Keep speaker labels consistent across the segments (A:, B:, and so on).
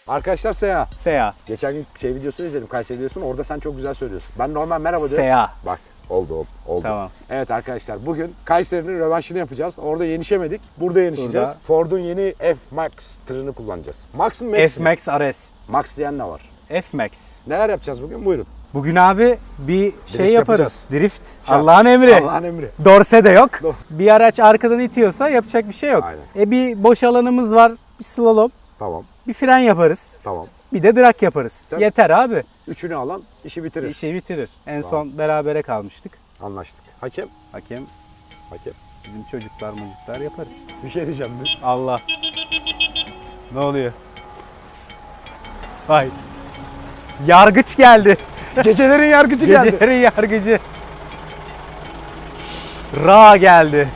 A: Arkadaşlar Seha.
B: Seha.
A: Geçen gün videosunu izledim, Kayseri videosunu. Orada sen çok güzel söylüyorsun. Ben normal merhaba diyorum.
B: Seha.
A: Bak oldu.
B: Tamam.
A: Evet arkadaşlar bugün Kayseri'nin rövanşını yapacağız. Orada yenişemedik. Burada yenişeceğiz.
B: Burada.
A: Ford'un yeni F-Max tırını kullanacağız. Max mı Max mi?
B: F-Max RS.
A: Max diyen ne var?
B: F-Max.
A: Neler yapacağız bugün? Buyurun.
B: Bugün abi bir şey yaparız. Drift.
A: Şart.
B: Allah'ın emri.
A: Allah'ın emri.
B: Dorse de yok.
A: Doğru.
B: Bir araç arkadan itiyorsa yapacak bir şey yok.
A: Aynen.
B: Bir boş alanımız var. Bir slalom.
A: Tamam.
B: Bir fren yaparız.
A: Tamam.
B: Bir de drag yaparız.
A: Tabii.
B: Yeter abi.
A: Üçünü alan işi bitirir.
B: İşi bitirir. En
A: Tamam.
B: son berabere kalmıştık.
A: Anlaştık. Hakem?
B: Hakem
A: Hakem.
B: bizim çocuklar yaparız.
A: Bir şey diyeceğim.
B: Allah. Ne oluyor? Vay. Yargıç geldi.
A: Gecelerin yargıcı geldi.
B: Gecelerin yargıcı. Ra geldi.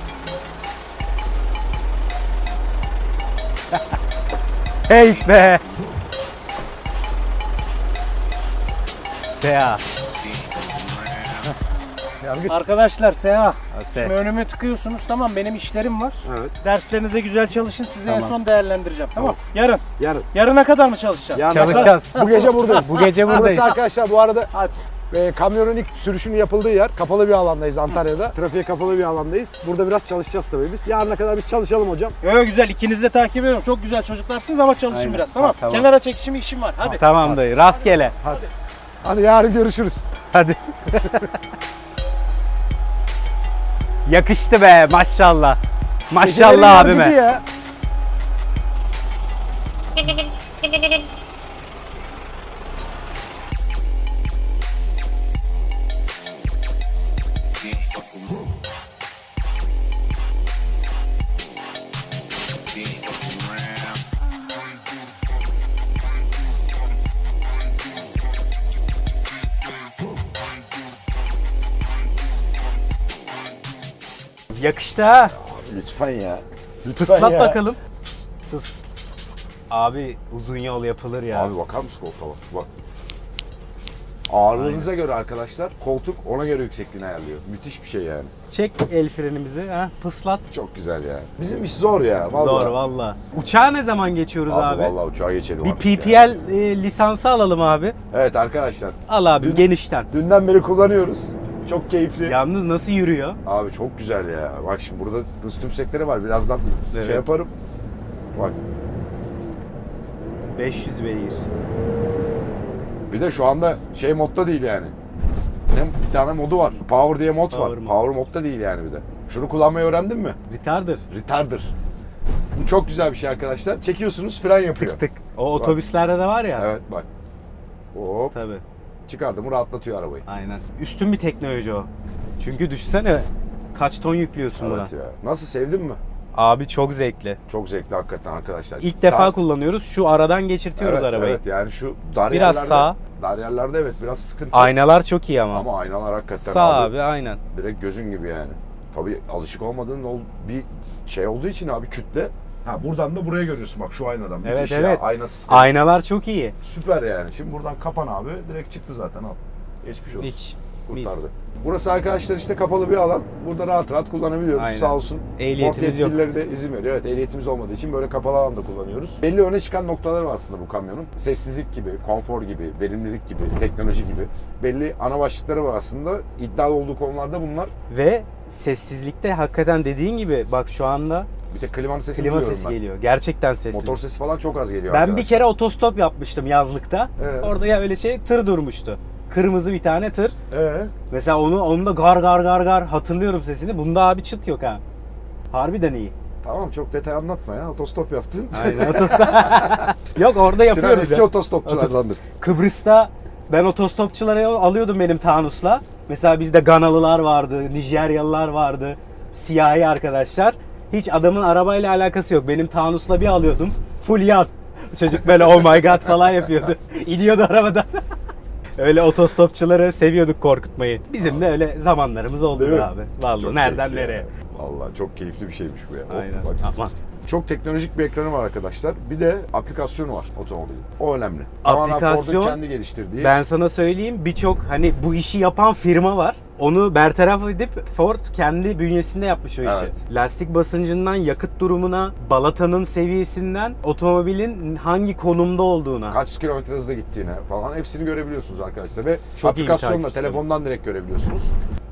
B: Hey be. Seha.
A: Yargıç.
C: Arkadaşlar Seha,
B: Se.
C: şimdi önüme tıkıyorsunuz, tamam, benim işlerim var.
A: Evet.
C: Derslerinize güzel çalışın, sizi en
B: Tamam.
C: son değerlendireceğim, tamam.
A: Yarın.
C: Yarına kadar mı çalışacağım?
A: Yarın.
B: Çalışacağız.
A: Bu gece buradayız.
B: Bu gece buradayız.
A: Burası arkadaşlar bu arada
C: Hadi.
A: kamyonun ilk sürüşünün yapıldığı yer. Kapalı bir alandayız Antalya'da. Trafiğe kapalı bir alandayız. Burada biraz çalışacağız tabii biz. Yarına kadar biz çalışalım hocam.
C: Yo, güzel, ikinizi de takip ediyorum. Çok güzel çocuklarsınız ama çalışın
B: Aynen.
C: biraz, tamam.
B: Tamam.
C: Kenara çekişim işim var, hadi.
B: Tamam dayı. Rastgele.
A: Hadi yarın görüşürüz.
B: Hadi. Yakıştı be maşallah.
A: Gecelerin
B: Maşallah
A: yargıcı
B: abime.
A: ya.
B: Yakıştı ha.
A: Lütfen ya.
B: Tıslat bakalım. Tıs. Abi uzun yol yapılır ya.
A: Abi bakar mısın koltuğa bak. Ağırlığınıza göre arkadaşlar koltuk ona göre yüksekliğini ayarlıyor. Müthiş bir şey yani.
B: Çek el frenimizi. Ha, pıslat.
A: Çok güzel ya. Bizim iş zor ya. Vallahi.
B: Zor valla. Uçağa ne zaman geçiyoruz abi?
A: Vallahi uçağa geçelim
B: Bir
A: artık ya.
B: PPL lisansı alalım abi.
A: Evet arkadaşlar.
B: Al abi
A: Dün-
B: genişten.
A: Dünden beri kullanıyoruz. Çok keyifli.
B: Yalnız nasıl yürüyor?
A: Abi çok güzel ya. Bak şimdi burada dız tümsekleri var. Birazdan
B: Evet.
A: şey yaparım. Bak.
B: 500 beygir.
A: Bir de şu anda şey modda değil yani. Bir tane modu var. Power diye mod var.
B: Power mod.
A: Power modda değil yani bir de. Şunu kullanmayı öğrendin mi?
B: Retarder.
A: Retarder. Bu çok güzel bir şey arkadaşlar. Çekiyorsunuz fren yapıyor.
B: Tık. O otobüslerde de var ya.
A: Evet bak. Hop.
B: Tabii.
A: Çıkardı mı rahatlatıyor arabayı.
B: Aynen. Üstün bir teknoloji o. Çünkü düşünsene kaç ton yüklüyorsun buna.
A: Evet ya. Nasıl sevdin mi?
B: Abi çok zevkli.
A: Çok zevkli hakikaten arkadaşlar.
B: İlk defa kullanıyoruz. Şu aradan geçirtiyoruz
A: evet,
B: arabayı.
A: Evet yani şu dar
B: Biraz
A: yerlerde,
B: sağ.
A: Dar yerlerde evet biraz sıkıntı.
B: Aynalar çok iyi ama.
A: Ama aynalar hakikaten
B: Sağ abi aynen.
A: direkt gözün gibi yani. Tabii alışık olmadığın bir şey olduğu için abi kütle. Ha buradan da buraya görüyorsun bak şu aynadan.
B: Evet,
A: Müthiş
B: evet.
A: ya. Ayna sistemi.
B: Aynalar çok iyi.
A: Süper yani. Şimdi buradan kapan abi. Direkt çıktı zaten al. Geçmiş olsun.
B: Hiç.
A: Kurtardı. Burası arkadaşlar işte kapalı bir alan. Burada rahat rahat kullanabiliyoruz.
B: Aynen.
A: Sağ olsun.
B: Ehliyetimiz yok.
A: Yetkilileri de izin veriyor. Evet ehliyetimiz olmadığı için böyle kapalı alanda kullanıyoruz. Belli öne çıkan noktaları var aslında bu kamyonun. Sessizlik gibi, konfor gibi, verimlilik gibi, teknoloji gibi. Belli ana başlıkları var aslında. İddialı olduğu konularda bunlar.
B: Ve sessizlikte hakikaten dediğin gibi bak şu anda
A: Bir tek klimanın sesini
B: klima
A: duyuyorum
B: sesi
A: ben.
B: geliyor. Gerçekten sessiz.
A: Motor sesi falan çok az geliyor
B: Ben
A: arkadaşlar.
B: bir kere otostop yapmıştım yazlıkta.
A: Evet.
B: Orada ya öyle tır durmuştu. Kırmızı bir tane tır.
A: Ee?
B: Mesela onu da gar gar gar gar hatırlıyorum sesini. Bunda abi çıt yok ha. Harbiden iyi.
A: Tamam çok detay anlatma ya. Otostop yaptın.
B: Aynen otostop. Yok orada
A: Sinan
B: yapıyoruz
A: eski
B: ya.
A: otostopçulardandır.
B: Kıbrıs'ta ben otostopçulara alıyordum benim Tanus'la. Mesela bizde Ganalılar vardı, Nijeryalılar vardı, siyahi arkadaşlar. Hiç adamın arabayla alakası yok. Benim Tanus'la bir alıyordum. Full yan. Çocuk böyle oh my god falan yapıyordu. İniyordu arabadan. Öyle otostopçuları seviyorduk korkutmayı. Bizim de öyle zamanlarımız oldu
A: Değil mi?
B: be abi. Vallahi
A: Çok
B: nereden
A: keyifli
B: nereye.
A: ya. Vallahi çok keyifli bir şeymiş bu ya. Oh,
B: Aynen.
A: bak.
B: Aman.
A: Çok teknolojik bir ekranı var arkadaşlar. Bir de aplikasyonu var otomobilin. O önemli. Tamamen
B: Aplikasyon,
A: Ford'un kendi geliştirdiği.
B: Ben sana söyleyeyim, birçok hani bu işi yapan firma var. Onu bertaraf edip Ford kendi bünyesinde yapmış o işi.
A: Evet.
B: Lastik basıncından yakıt durumuna, balatanın seviyesinden otomobilin hangi konumda olduğuna.
A: Kaç kilometre hızla gittiğine falan hepsini görebiliyorsunuz arkadaşlar. Ve
B: Çok iyi bir
A: aplikasyonla
B: takip sistemi.
A: telefondan direkt görebiliyorsunuz.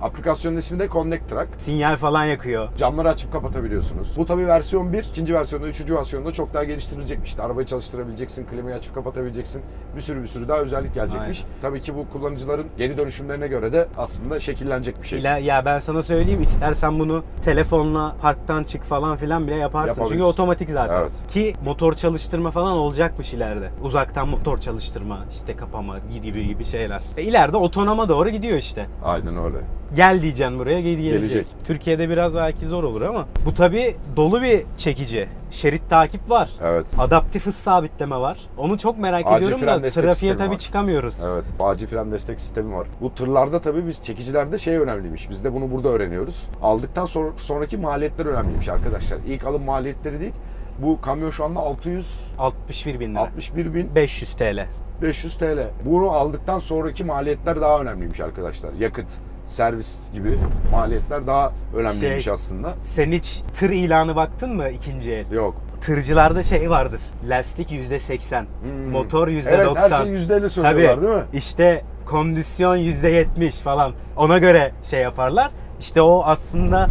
A: Aplikasyonun ismi de Connect Track.
B: Sinyal falan yakıyor.
A: Camları açıp kapatabiliyorsunuz. Bu tabii versiyon 1. İkinci versiyonda, üçüncü versiyonda çok daha geliştirilecekmiş. İşte arabayı çalıştırabileceksin, klimayı açıp kapatabileceksin. Bir sürü daha özellik gelecekmiş. Tabii ki bu kullanıcıların geri dönüşümlerine göre de aslında şekillenecek bir şey.
B: Ya ben sana söyleyeyim, istersen bunu telefonla parktan çık falan filan bile yaparsın.
A: Yapabiliriz.
B: Çünkü otomatik zaten.
A: Evet.
B: Ki motor çalıştırma falan olacakmış ileride. Uzaktan motor çalıştırma, işte kapama gibi şeyler. İleride otonoma doğru gidiyor işte.
A: Aynen öyle.
B: Gel diyeceksin buraya, geri gelecek.
A: Gelecek.
B: Türkiye'de biraz belki zor olur ama bu tabii dolu bir çekici. Şerit takip var.
A: Evet.
B: Adaptif hız sabitleme var. Onu çok merak
A: Acil
B: ediyorum
A: fren
B: da
A: destek
B: trafiğe
A: sistemi
B: tabii
A: var.
B: çıkamıyoruz.
A: Evet. Acil fren destek sistemi var. Bu tırlarda tabii biz çekicilerde şey önemliymiş. Biz de bunu burada öğreniyoruz. Aldıktan sonraki maliyetler önemliymiş arkadaşlar. İlk alım maliyetleri değil. Bu kamyon şu anda
B: 61 bin lira.
A: 661.500
B: 500 TL.
A: Bunu aldıktan sonraki maliyetler daha önemliymiş arkadaşlar. Yakıt, servis gibi maliyetler daha önemliymiş aslında.
B: Sen hiç tır ilanı baktın mı ikinci el?
A: Yok.
B: Tırcılarda şey vardır. Lastik %80, motor %90.
A: Evet, her şeyi %50 söylüyorlar
B: Tabii,
A: değil mi?
B: İşte kondisyon %70 falan. Ona göre şey yaparlar. İşte o aslında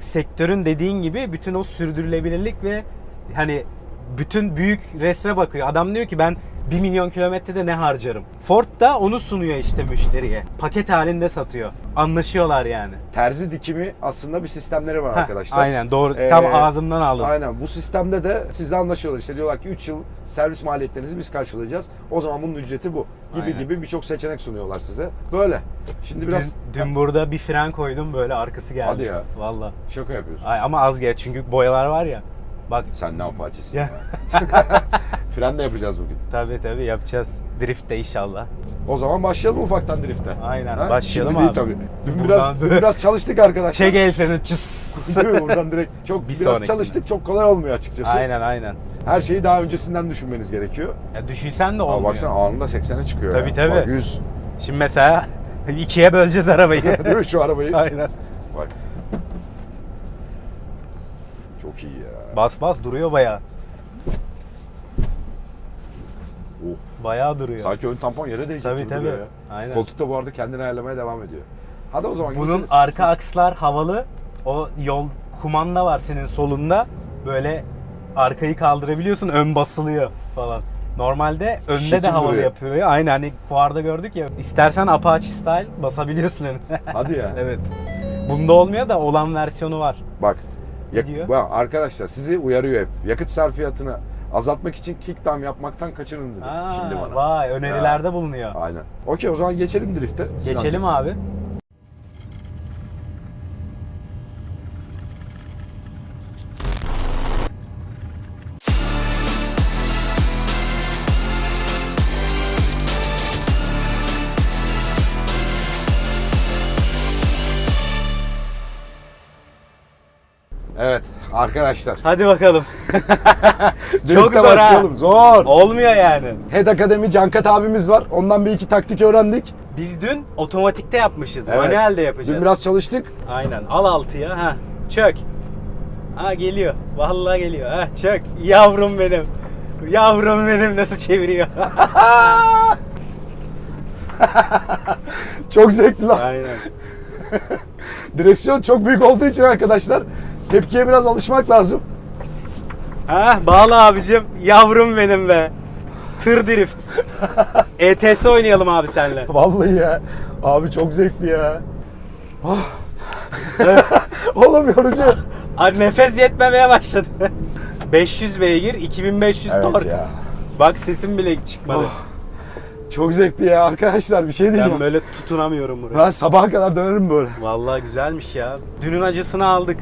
B: sektörün dediğin gibi bütün o sürdürülebilirlik ve hani bütün büyük resme bakıyor. Adam diyor ki ben 1 milyon kilometrede ne harcarım? Ford da onu sunuyor işte müşteriye. Paket halinde satıyor. Anlaşıyorlar yani.
A: Terzi dikimi aslında bir sistemleri var
B: Heh,
A: arkadaşlar.
B: aynen doğru. Tam ağzımdan aldım.
A: Aynen. Bu sistemde de sizle anlaşıyorlar. İşte diyorlar ki 3 yıl servis maliyetlerinizi biz karşılayacağız. O zaman bunun ücreti bu.
B: Aynen.
A: Gibi birçok seçenek sunuyorlar size. Böyle. Şimdi biraz
B: Dün burada bir fren koydum, böyle arkası geldi.
A: Hadi ya.
B: Valla.
A: şaka yapıyorsun.
B: Ay, ama az gel çünkü boyalar var ya. Bak.
A: Sen ne yapacaksın?
B: Ya.
A: Fren de yapacağız bugün.
B: Tabii yapacağız. Drift de inşallah.
A: O zaman başlayalım ufaktan drifte.
B: Aynen,
A: Ha?
B: başlayalım
A: Şimdi değil
B: abi.
A: tabii. Dün
B: Buradan
A: biraz çalıştık arkadaşlar.
B: Çek el freni. Cıs.
A: Değil mi? Buradan direkt çok
B: Bir
A: biraz
B: sonrakinde.
A: çalıştık. Çok kolay olmuyor açıkçası.
B: Aynen.
A: Her şeyi daha öncesinden düşünmeniz gerekiyor.
B: Ya düşünsen de
A: Ama
B: olmuyor.
A: baksana anında 80'e çıkıyor.
B: Tabii,
A: ya.
B: tabii.
A: Bak 100.
B: Şimdi mesela ikiye böleceğiz arabayı.
A: Değil mi şu arabayı?
B: Aynen.
A: Bak. Çok iyi ya.
B: Bas duruyor bayağı.
A: Oh.
B: Bayağı duruyor.
A: Sanki ön tampon yere değecek
B: Tabii,
A: gibi
B: tabii.
A: duruyor ya.
B: Aynen.
A: Koltuk da bu arada kendini ayarlamaya devam ediyor. Hadi o zaman
B: Bunun
A: geçelim.
B: arka akslar havalı. O yol kumanda var senin solunda. Böyle arkayı kaldırabiliyorsun, ön basılıyor falan. Normalde önde
A: Şekil
B: de havalı
A: duruyor.
B: yapıyor. Aynı hani fuarda gördük ya. İstersen Apache style basabiliyorsun önüne.
A: Hadi ya.
B: Evet. Bunda olmuyor da olan versiyonu var.
A: Bak.
B: diyor?
A: Bak arkadaşlar sizi uyarıyor hep. Yakıt sarfiyatını azaltmak için kickdown yapmaktan kaçının dedi. Şimdi bana.
B: Vay, önerilerde bulunuyor.
A: Aynen. Okey o zaman geçelim drifte.
B: Geçelim abi.
A: Evet arkadaşlar.
B: Hadi bakalım.
A: Drifte
B: Çok zor
A: başlayalım.
B: ha.
A: Zor.
B: Olmuyor yani.
A: Head Akademi Cankat abimiz var. Ondan bir iki taktik öğrendik.
B: Biz dün otomatikte yapmışız.
A: Evet.
B: Manuelde yapacağız.
A: Dün biraz çalıştık.
B: Aynen. Al altıya. Ha. Çök. Ha, geliyor. Vallahi geliyor. Ha, çök. Yavrum benim. Yavrum benim nasıl çeviriyor.
A: Çok zevkli lan.
B: Aynen.
A: Direksiyon çok büyük olduğu için arkadaşlar tepkiye biraz alışmak lazım.
B: Ha, bağla abicim. Yavrum benim be. Tır drift. ETS oynayalım abi seninle.
A: Vallahi ya. Abi çok zevkli ya. Oh. Oğlum yorucu.
B: Abi nefes yetmemeye başladı. 500 beygir, 2500
A: Evet
B: tork.
A: ya.
B: Bak sesim bile çıkmadı.
A: Çok zevkli ya arkadaşlar bir şey
B: Ben
A: diyeceğim.
B: böyle tutunamıyorum buraya.
A: Ben sabaha kadar dönerim böyle.
B: Vallahi güzelmiş ya. Dünün acısını aldık.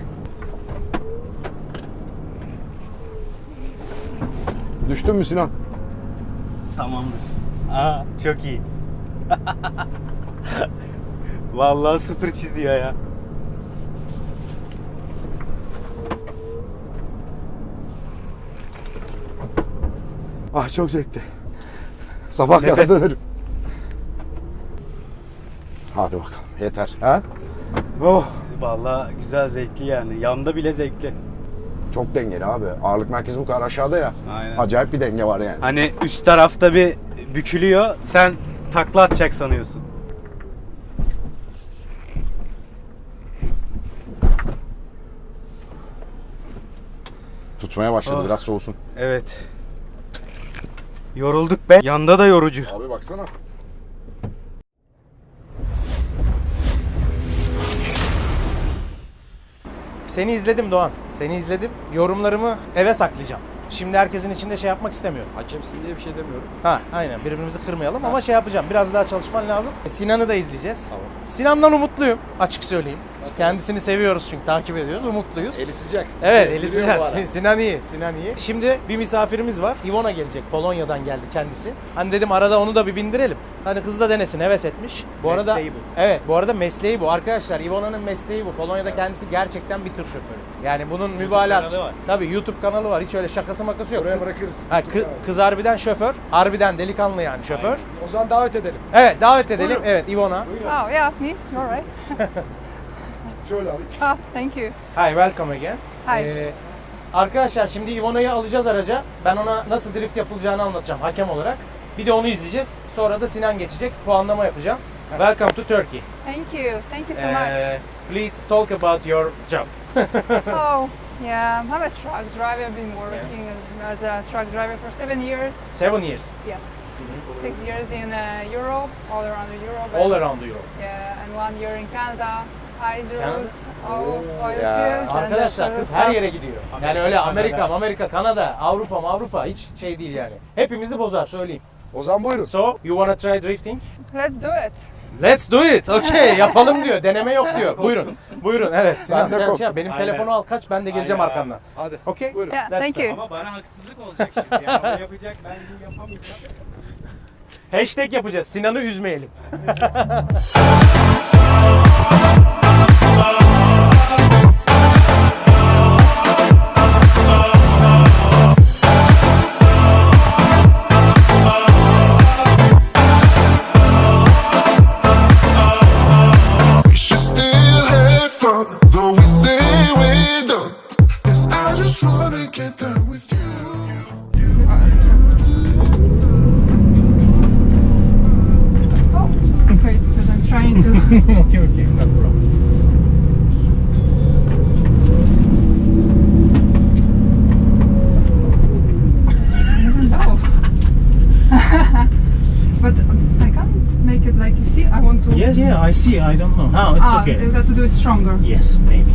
A: Düştün mü Sinan?
B: Tamamdır. Aa, çok iyi. Vallahi sıfır çiziyor ya.
A: Ah çok zevkli. Sabah kadar
B: Nefes.
A: dönerim. Hadi bakalım yeter. Ha? Oh.
B: Vallahi güzel, zevkli yani. Yanda bile zevkli.
A: Çok dengeli abi. Ağırlık merkezi bu kadar aşağıda ya.
B: Aynen.
A: Acayip bir denge var yani.
B: Hani üst tarafta bir bükülüyor. Sen takla atacak sanıyorsun.
A: Tutmaya başladı
B: Oh.
A: biraz soğusun.
B: Evet. Yorulduk be. Yanda da yorucu.
A: Abi baksana.
C: Seni izledim Doğan. Seni izledim. Yorumlarımı eve saklayacağım. Şimdi herkesin içinde şey yapmak istemiyorum.
A: Hakemsin diye bir şey demiyorum.
C: Ha aynen, birbirimizi kırmayalım ama şey yapacağım. Biraz daha çalışman lazım. Sinan'ı da izleyeceğiz. Sinan'dan umutluyum, açık söyleyeyim. Kendisini seviyoruz çünkü takip ediyoruz. Umutluyuz.
A: Eli sıcak.
C: Evet, eli
A: Gülüyor bu ara.
C: sıcak. Sinan iyi, Sinan iyi. Şimdi bir misafirimiz var. Ivona gelecek. Polonya'dan geldi kendisi. Hani dedim arada onu da bir bindirelim. Hani kız da denesin, heves etmiş. Bu arada
B: Mesleği bu.
C: Evet, bu arada mesleği bu. Arkadaşlar Ivona'nın mesleği bu. Polonya'da kendisi gerçekten bir tır şoförü. Yani bunun mübalağası.
B: kanalı var.
C: Tabii YouTube kanalı var. Hiç öyle şakası makası yok.
A: Buraya bırakırız.
C: Ha, kız harbiden şoför. Harbiden delikanlı yani şoför.
A: O zaman davet edelim.
C: Evet, davet edelim. Evet, Ivona.
D: Oh yeah, me. All right.
A: Şöyle alayım.
D: Oh, thank you.
C: Hi, welcome again.
D: Hi.
C: Arkadaşlar şimdi Ivona'yı alacağız araca. Ben ona nasıl drift yapılacağını anlatacağım hakem olarak. Bir de onu izleyeceğiz. Sonra da Sinan geçecek. Puanlama yapacağım. Welcome to Turkey.
D: Thank you. Thank you so much.
C: Please talk about your job.
D: Oh, yeah. I'm a truck driver. I've been working as a truck driver for 7 years.
C: 7 years.
D: Yes. 6 years in Europe, all around Europe.
C: All around Europe.
D: Yeah, and 1 year in Canada. Ice
C: Canada?
D: roads, oil
A: Ya,
D: fields. and
C: Arkadaşlar
D: that
C: kız
D: sort of
C: her
D: stuff.
C: yere gidiyor. Yani öyle Amerika, Kanada, Avrupa hiç şey değil yani. Hepimizi bozar söyleyeyim.
A: O zaman buyurun.
C: So, you wanna try drifting?
D: Let's do it.
C: Let's do it. Okay, yapalım diyor. Deneme yok diyor. Buyurun. Buyurun. Evet. Sinan
A: Ben de
C: sen
A: korktum.
C: şey yap. Benim
B: Aynen.
C: telefonu al kaç. Ben de geleceğim
B: Aynen.
C: arkandan.
A: Hadi.
C: Okay.
A: Buyurun.
D: Yeah,
C: That's
D: thank
C: the-
D: you.
B: Ama bana haksızlık olacak şimdi. Yani o yapacak, ben bunu yapamayacağım.
C: Hashtag yapacağız. Sinan'ı üzmeyelim.
E: We should still have fun, though we say we're done. 'Cause I just wanna get done with you.
D: Wait, because I'm trying to.
C: Okay, no problem.
D: Isn't low. But I can't make it like you see. I want to.
C: Yes, yeah, I see. I don't know. Oh,
D: You got to do it stronger.
C: Yes, maybe.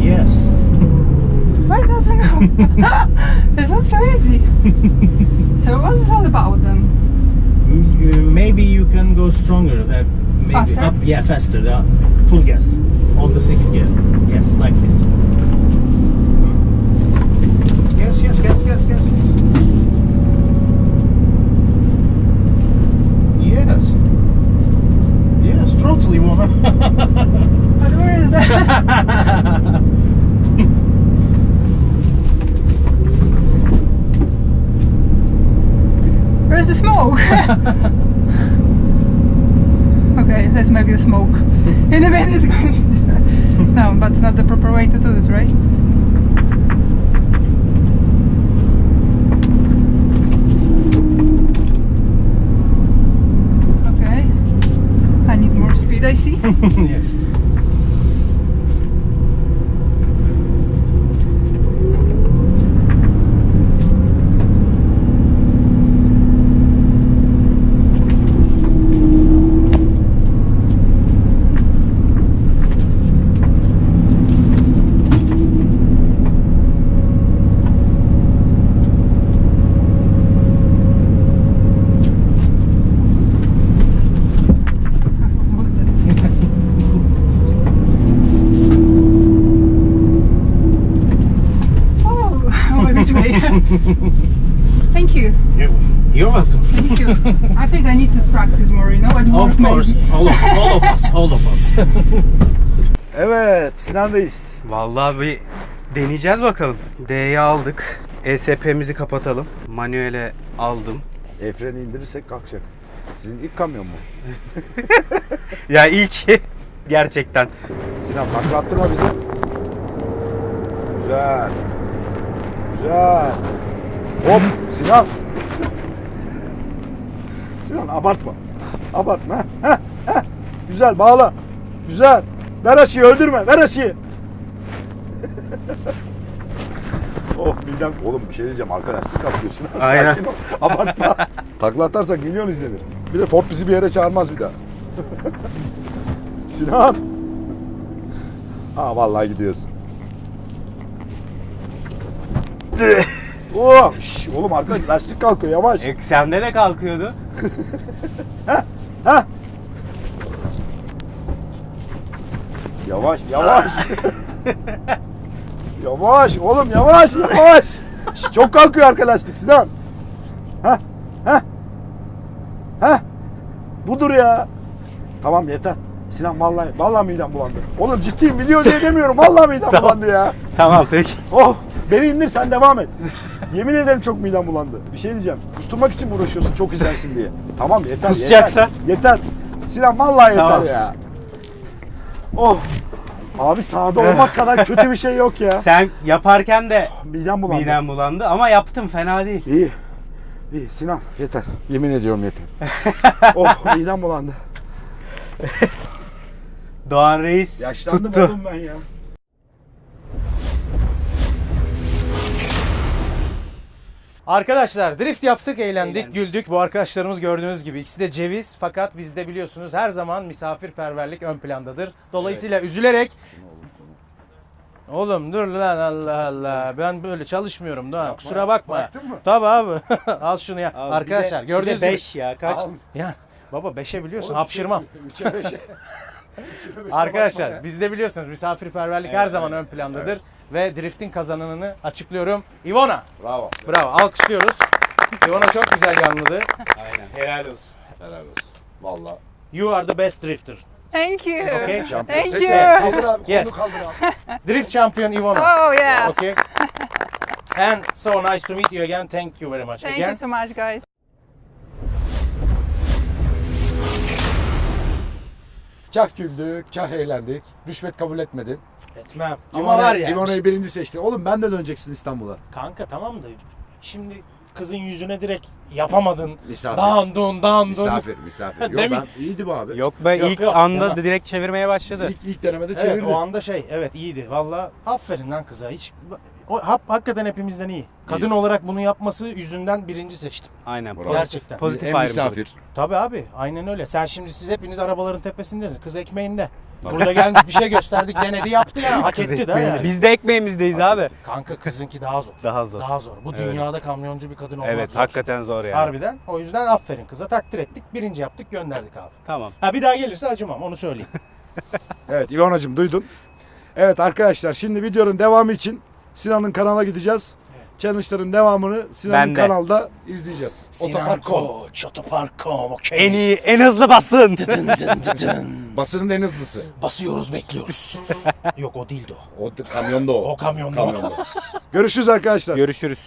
C: Yes.
D: Where does it go? It was so easy. So what is it all about then?
C: Maybe you can go stronger. Maybe
D: Faster?
C: Up, yeah, faster. Full gas on the sixth gear. Yes, like this. Yes, yes, yes, yes, yes, yes. Yes. Yes, totally, woman.
D: But where is that? Where's the smoke? Okay, let's make the smoke. In a minute it's going to be there. No, but it's not the proper way to do it, right? Okay. I need more speed, I see.
C: Yes.
D: Almost there. Thank you.
C: You're welcome.
D: Thank you. I think I need to practice more, you know, and more
C: Of course.
D: maybe.
C: All of us.
A: Evet Sinan Reis.
B: Vallahi bir deneyeceğiz bakalım. D'yi aldık. ESP'mizi kapatalım. Manuel'e aldım.
A: Freni indirirsek kalkacak. Sizin ilk kamyon mu?
B: Ya ilk gerçekten.
A: Sinan takla attırma bizi. Güzel. Güzel. Hop Sinan. Sinan abartma. Abartma. Heh, heh. Güzel bağla. Güzel. Ver aşıyı öldürme. Ver aşıyı. Oh midem. Oğlum bir şey diyeceğim. Arka lastik atlıyor Sinan.
B: Aynen.
A: Sakin ol. Abartma. Takla atarsak milyon izlenir. Bir de Ford bizi bir yere çağırmaz bir daha. Sinan. Ha vallahi gidiyorsun. Oh, şş, oğlum arka lastik kalkıyor yavaş.
B: Sende de kalkıyordu.
A: Yavaş yavaş. Yavaş oğlum yavaş yavaş. Şş, çok kalkıyor arka lastik Sinan. Heh heh. Heh. Budur ya. Tamam yeter. Sinan vallahi midem bulandı. Oğlum ciddiyim video diye demiyorum. Vallahi midem bulandı ya.
B: Tamam peki.
A: Oh beni indir sen devam et. Yemin ederim çok midem bulandı. Bir şey diyeceğim. Kusturmak için mi uğraşıyorsun çok izlensin diye? Tamam yeter.
B: Kusacaksa?
A: Yeter. Sinan vallahi yeter
B: Tamam.
A: ya. Oh. Abi sahada olmak kadar kötü bir şey yok ya.
B: Sen yaparken de
A: Midem bulandı.
B: midem bulandı ama yaptım, fena değil.
A: İyi. İyi Sinan yeter. Yemin ediyorum yeter. Oh midem bulandı.
B: Doğan Reis
A: Yaşlandım
B: tuttu.
A: oğlum ben ya.
C: Arkadaşlar drift yaptık, eğlendik,
B: Eğlendik.
C: güldük. Bu arkadaşlarımız gördüğünüz gibi ikisi de ceviz, fakat bizde biliyorsunuz her zaman misafirperverlik ön plandadır. Dolayısıyla üzülerek oğlum dur lan, Allah Allah. Ben böyle çalışmıyorum Doğan. Kusura bakma.
A: Baktın mı?
C: Tabii abi. Al şunu ya.
B: Abi
C: Arkadaşlar
B: bir de
C: gördüğünüz gibi.
B: 5 ya kaç?
C: Ya baba 5'e biliyorsun hapşırmam.
A: 3'e 5'e.
C: Arkadaşlar bizde biliyorsunuz misafirperverlik her zaman ön plandadır. Ve driftin kazananını açıklıyorum. Ivona.
A: Bravo.
C: Bravo. Alkışlıyoruz. Ivona çok güzel yanladı.
B: Aynen. Helal olsun.
A: Helal olsun. Vallahi.
C: You are the best drifter.
D: Thank you.
C: Okay.
A: Şampiyon.
D: Thank
A: Seç.
D: you.
A: Kaldır abi.
C: Yes.
A: Kolunu kaldır abi.
C: Drift champion Ivona.
D: Oh yeah.
C: Okay. And so nice to meet you again. Thank you very much
D: Thank
C: again.
D: you so much, guys.
A: Kah güldük, kah eğlendik. Rüşvet kabul etmedin.
C: Etmem. Ama var ya.
A: Limona'yı birinci seçti. Oğlum ben de döneceksin İstanbul'a.
C: Kanka tamam da şimdi kızın yüzüne direkt yapamadın.
A: Misafir.
C: Dandun.
A: Misafir. Yok
C: Değil mi?
A: ben iyiydi bu abi.
B: Yok be,
C: Yok,
B: ilk
C: yok,
B: anda
C: yapma.
B: direkt çevirmeye başladı.
A: İlk denemede
C: Evet,
A: çevirdi.
C: o anda evet iyiydi. Valla aferin lan kıza. Hiç hakikaten hepimizden iyi. Kadın olarak bunu yapması yüzünden birinci seçtim.
B: Aynen.
A: Bravo.
C: Gerçekten.
B: Pozitif
A: Hem
B: ayrımcılık.
A: misafir.
C: Tabii abi aynen öyle. Siz hepiniz arabaların tepesindesiniz. Kız ekmeğinde. Burada gelmiş bir şey gösterdik, denedi, yaptı ya. Hak etti de yani.
B: Biz de ekmeğimizdeyiz abi.
C: Kanka kızınki daha zor.
B: Daha zor.
C: Daha zor. Bu
B: Evet.
C: dünyada kamyoncu bir kadın olmak
B: Evet,
C: zor.
B: hakikaten zor yani.
C: Harbiden. O yüzden aferin kıza, takdir ettik. Birinci yaptık, gönderdik abi.
B: Tamam.
C: Ha bir daha gelirse acımam, onu söyleyeyim.
A: Evet İvanacığım duydun. Evet arkadaşlar şimdi videonun devamı için Sinan'ın kanala gideceğiz. Challenge'ların devamını Sinan'ın
B: Ben de.
A: kanalda izleyeceğiz.
C: Sinan Koç, Otopark.com, okey.
B: En iyi, en hızlı basın.
A: Basının en hızlısı.
C: Basıyoruz, bekliyoruz. Yok o değildi o.
A: O kamyonda o.
C: O kamyonda.
A: Kamyonda. Görüşürüz arkadaşlar.
B: Görüşürüz.